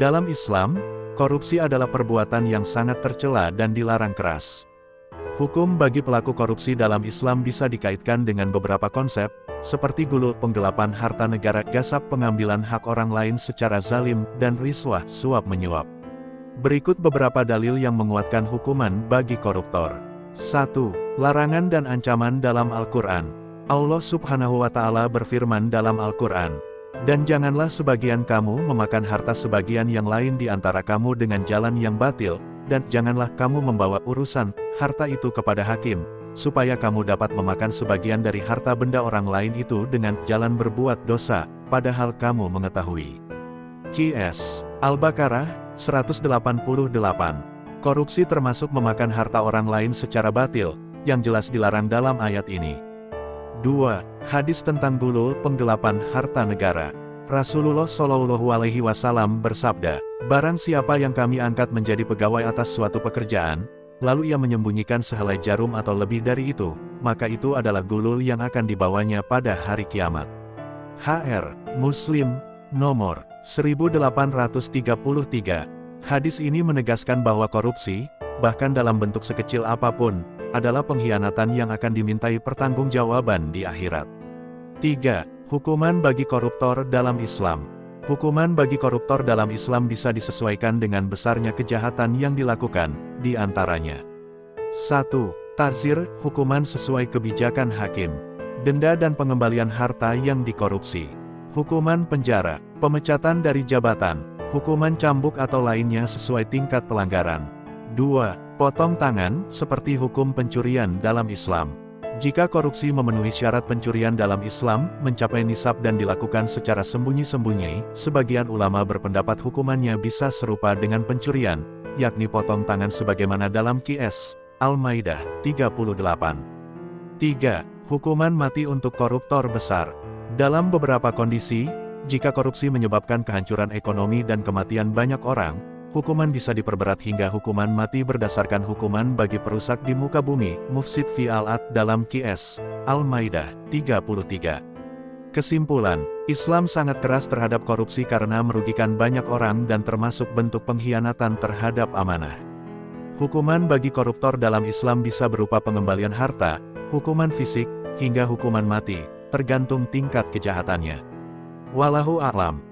Dalam Islam, korupsi adalah perbuatan yang sangat tercela dan dilarang keras. Hukum bagi pelaku korupsi dalam Islam bisa dikaitkan dengan beberapa konsep, seperti gulul, penggelapan harta negara, gasap, pengambilan hak orang lain secara zalim, dan riswah, suap menyuap. Berikut beberapa dalil yang menguatkan hukuman bagi koruptor. 1. Larangan dan ancaman dalam Al-Quran. Allah Subhanahu wa Ta'ala berfirman dalam Al-Quran, "Dan janganlah sebagian kamu memakan harta sebagian yang lain di antara kamu dengan jalan yang batil, dan janganlah kamu membawa urusan harta itu kepada hakim, supaya kamu dapat memakan sebagian dari harta benda orang lain itu dengan jalan berbuat dosa, padahal kamu mengetahui." QS Al-Baqarah 188. Korupsi termasuk memakan harta orang lain secara batil, yang jelas dilarang dalam ayat ini. 2. Hadis tentang gulul, penggelapan harta negara. Rasulullah Shallallahu Alaihi Wasallam bersabda, "Barang siapa yang kami angkat menjadi pegawai atas suatu pekerjaan, lalu ia menyembunyikan sehelai jarum atau lebih dari itu, maka itu adalah gulul yang akan dibawanya pada hari kiamat." HR Muslim nomor 1833. Hadis ini menegaskan bahwa korupsi, bahkan dalam bentuk sekecil apapun, adalah pengkhianatan yang akan dimintai pertanggungjawaban di akhirat. 3. Hukuman bagi koruptor dalam Islam. Hukuman bagi koruptor dalam Islam bisa disesuaikan dengan besarnya kejahatan yang dilakukan, di antaranya. 1. Ta'zir, hukuman sesuai kebijakan hakim. Denda dan pengembalian harta yang dikorupsi. Hukuman penjara, pemecatan dari jabatan, hukuman cambuk atau lainnya sesuai tingkat pelanggaran. 2. Potong tangan, seperti hukum pencurian dalam Islam. Jika korupsi memenuhi syarat pencurian dalam Islam, mencapai nisab dan dilakukan secara sembunyi-sembunyi, sebagian ulama berpendapat hukumannya bisa serupa dengan pencurian, yakni potong tangan sebagaimana dalam QS Al-Maidah 38. 3. Hukuman mati untuk koruptor besar. Dalam beberapa kondisi, jika korupsi menyebabkan kehancuran ekonomi dan kematian banyak orang, hukuman bisa diperberat hingga hukuman mati berdasarkan hukuman bagi perusak di muka bumi, mufsid fi al-ard dalam QS Al-Maidah 33. Kesimpulan, Islam sangat keras terhadap korupsi karena merugikan banyak orang dan termasuk bentuk pengkhianatan terhadap amanah. Hukuman bagi koruptor dalam Islam bisa berupa pengembalian harta, hukuman fisik, hingga hukuman mati, tergantung tingkat kejahatannya. Wallahu a'lam.